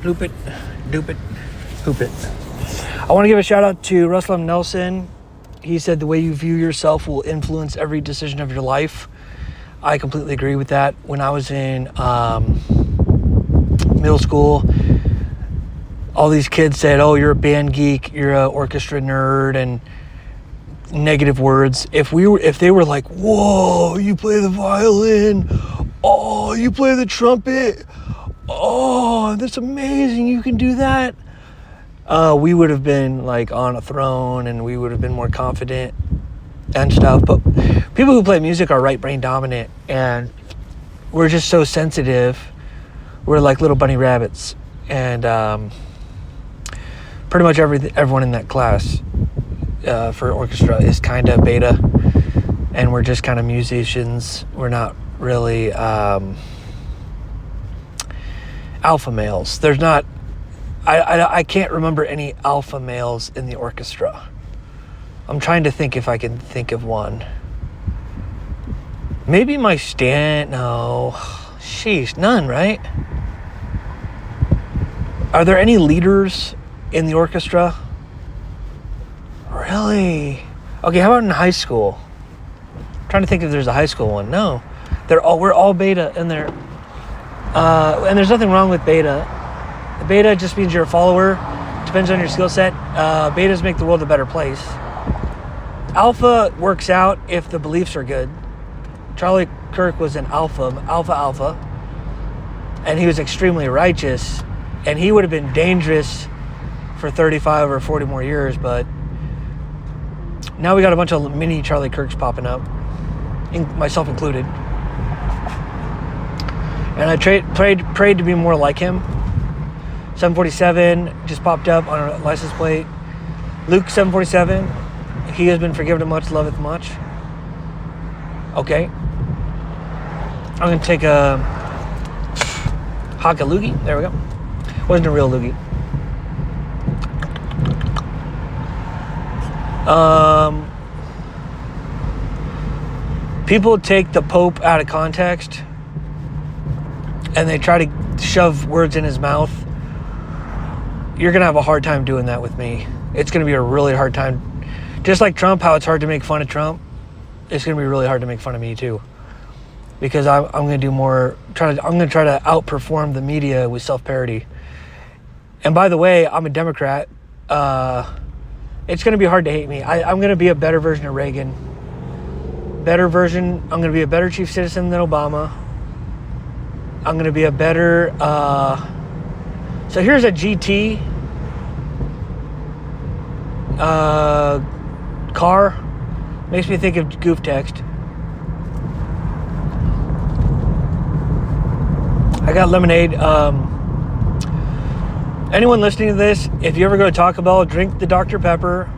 Loop it, doop it, hoop it. I want to give a shout out to Russell M. Nelson. He said the way you view yourself will influence every decision of your life. I completely agree with that. When I was in middle school, all these kids said, oh, you're a band geek, you're an orchestra nerd, and negative words. If they were like, whoa, you play the violin, oh, you play the trumpet, oh, that's amazing, you can do that, we would have been like on a throne and we would have been more confident and stuff. But people who play music are right brain dominant, and we're just so sensitive. We're like little bunny rabbits, and pretty much everyone in that class for orchestra is kind of beta, and we're just kind of musicians. We're not really alpha males. There's not, I can't remember any alpha males in the orchestra. I'm trying to think if I can think of one. Maybe my no, sheesh, none, right? Are there any leaders in the orchestra? Really? Okay, how about in high school? I'm trying to think if there's a high school one. No, we're all beta in there, and there's nothing wrong with beta. Beta just means you're a follower. Depends on your skill set. Betas make the world a better place. Alpha works out if the beliefs are good. Charlie Kirk was an alpha, and he was extremely righteous, and he would have been dangerous for 35 or 40 more years, but now we got a bunch of mini Charlie Kirks popping up, myself included. And I prayed to be more like him. 747 just popped up on a license plate. Luke 747, he has been forgiven much, loveth much. Okay. I'm going to take a Haka loogie. There we go. Wasn't a real loogie. People take the Pope out of context and they try to shove words in his mouth. You're going to have a hard time doing that with me. It's going to be a really hard time. Just like Trump, how it's hard to make fun of Trump, it's going to be really hard to make fun of me too. Because I'm going to do more, I'm going to try to outperform the media with self-parody. And by the way, I'm a Democrat. It's going to be hard to hate me. I'm going to be a better version of Reagan. I'm going to be a better chief citizen than Obama. I'm going to be a better, so here's a GT car. Makes me think of Goof Text. I got lemonade. Anyone listening to this, if you ever go to Taco Bell, drink the Dr. Pepper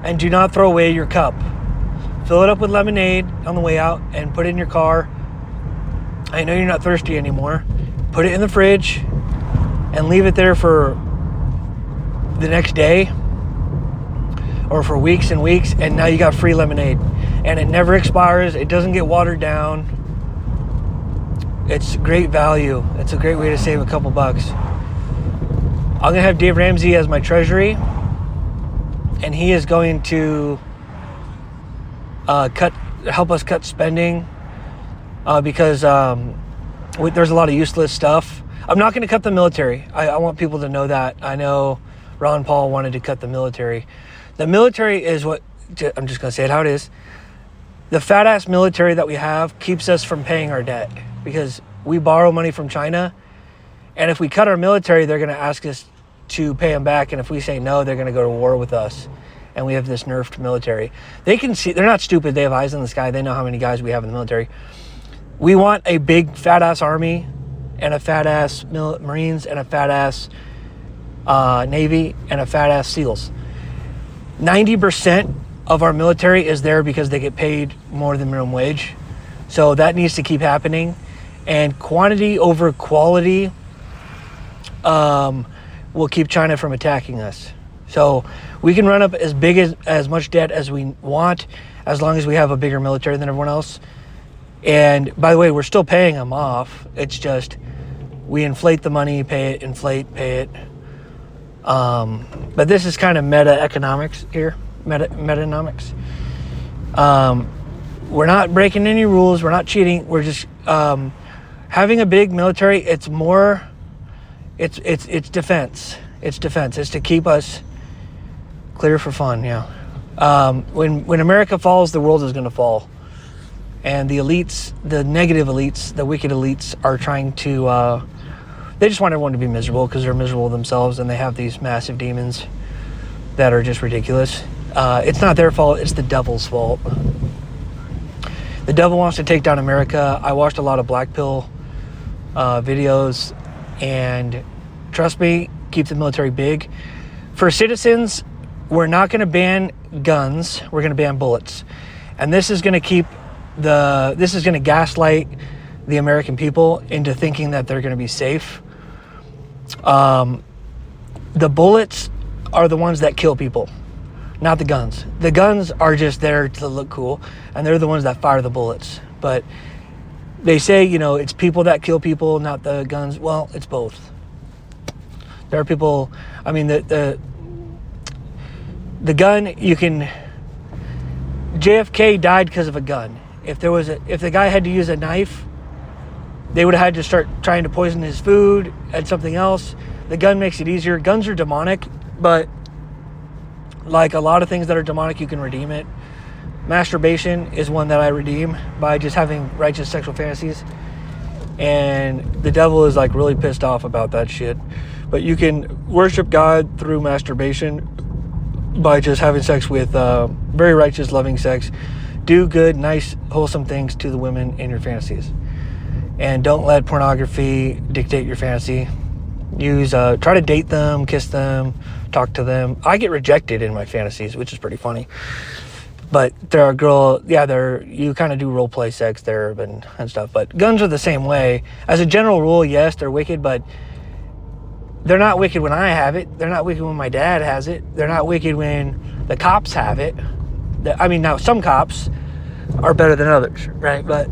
and do not throw away your cup. Fill it up with lemonade on the way out and put it in your car. I know you're not thirsty anymore. Put it in the fridge and leave it there for the next day or for weeks and weeks, and now you got free lemonade. And it never expires. It doesn't get watered down. It's great value. It's a great way to save a couple bucks. I'm going to have Dave Ramsey as my treasury, and he is going to help us cut spending because there's a lot of useless stuff. I'm not going to cut the military. I want people to know that. I know Ron Paul wanted to cut the military. The military is what, I'm just going to say it how it is. The fat-ass military that we have keeps us from paying our debt because we borrow money from China, and if we cut our military, they're going to ask us to pay them back, and if we say no, they're going to go to war with us, and we have this nerfed military. They can see, they're not stupid, they have eyes in the sky, they know how many guys we have in the military. We want a big fat-ass army, and a fat-ass Marines, and a fat-ass Navy, and a fat-ass SEALs. 90% of our military is there because they get paid more than minimum wage. So that needs to keep happening. And quantity over quality will keep China from attacking us. So we can run up as much debt as we want, as long as we have a bigger military than everyone else. And by the way, we're still paying them off. It's just We inflate the money, pay it, inflate, pay it. But this is kind of meta economics here, meta-economics. We're not breaking any rules. We're not cheating. We're just having a big military. It's more. It's defense. It's defense. It's to keep us clear for fun. Yeah. When America falls, the world is going to fall. And the elites, the negative elites, the wicked elites are trying to, they just want everyone to be miserable because they're miserable themselves and they have these massive demons that are just ridiculous. It's not their fault, it's the devil's fault. The devil wants to take down America. I watched a lot of Black Pill videos, and trust me, keep the military big. For citizens, we're not going to ban guns, we're going to ban bullets. And this is going to gaslight the American people into thinking that they're going to be safe. The bullets are the ones that kill people, not the guns. The guns are just there to look cool, and they're the ones that fire the bullets. But they say, it's people that kill people, not the guns. Well, it's both. There are people, the gun, JFK died because of a gun. If the guy had to use a knife, they would have had to start trying to poison his food and something else. The gun makes it easier. Guns are demonic, but like a lot of things that are demonic, you can redeem it. Masturbation is one that I redeem by just having righteous sexual fantasies. And the devil is like really pissed off about that shit. But you can worship God through masturbation by just having sex with very righteous, loving sex. Do good, nice, wholesome things to the women in your fantasies. And don't let pornography dictate your fantasy. Try to date them, kiss them, talk to them. I get rejected in my fantasies, which is pretty funny. But there are you kind of do role play sex there and stuff. But guns are the same way. As a general rule, yes, they're wicked, but they're not wicked when I have it. They're not wicked when my dad has it. They're not wicked when the cops have it. Now some cops are better than others, right? But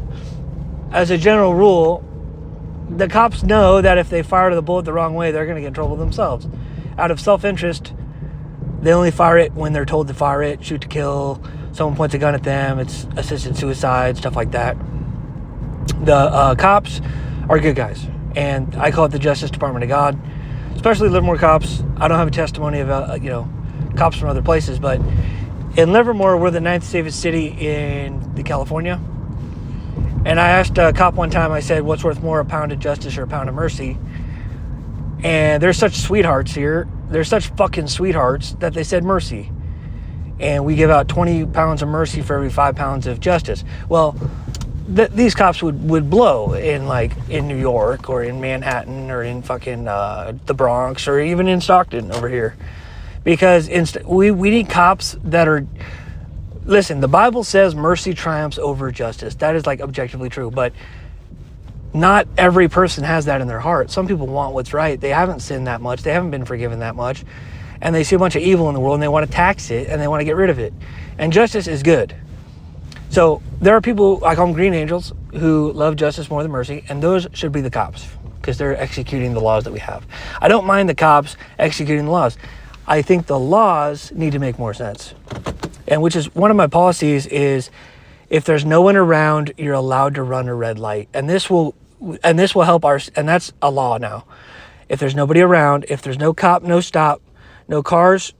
as a general rule, the cops know that if they fire the bullet the wrong way, they're going to get in trouble themselves. Out of self-interest, they only fire it when they're told to fire it, shoot to kill, someone points a gun at them, it's assisted suicide, stuff like that. The cops are good guys, and I call it the Justice Department of God, especially Livermore cops. I don't have a testimony about, cops from other places, but in Livermore, we're the 9th safest city in California. And I asked a cop one time, I said, what's worth more, a pound of justice or a pound of mercy? And they're such sweethearts here. They're such fucking sweethearts that they said mercy. And we give out 20 pounds of mercy for every 5 pounds of justice. Well, these cops would blow in New York or in Manhattan or in fucking the Bronx or even in Stockton over here. Because we need cops that are... Listen, the Bible says mercy triumphs over justice. That is objectively true, but not every person has that in their heart. Some people want what's right. They haven't sinned that much. They haven't been forgiven that much. And they see a bunch of evil in the world and they want to tax it and they want to get rid of it. And justice is good. So there are people, I call them green angels, who love justice more than mercy, and those should be the cops because they're executing the laws that we have. I don't mind the cops executing the laws. I think the laws need to make more sense. And which is one of my policies is if there's no one around, you're allowed to run a red light. And this will help and that's a law now. If there's nobody around, if there's no cop, no stop, no cars,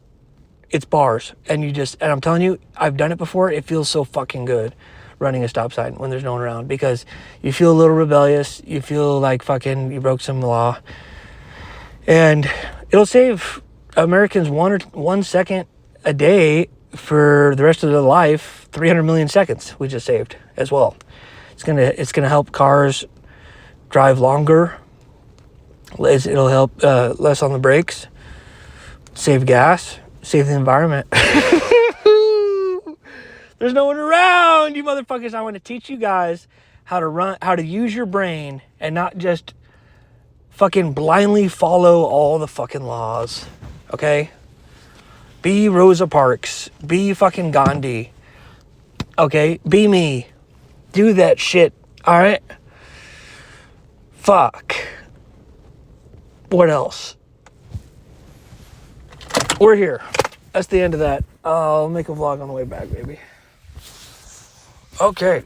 it's bars. And I'm telling you, I've done it before. It feels so fucking good running a stop sign when there's no one around because you feel a little rebellious. You feel like fucking you broke some law. And it'll save Americans 1 second a day for the rest of their life. 300 million seconds we just saved as well. It's gonna help cars drive longer. It'll help less on the brakes, save gas, save the environment. There's no one around, you motherfuckers. I want to teach you guys how to use your brain and not just fucking blindly follow all the fucking laws. Okay? Be Rosa Parks. Be fucking Gandhi. Okay? Be me. Do that shit. Alright? Fuck. What else? We're here. That's the end of that. I'll make a vlog on the way back, maybe. Okay.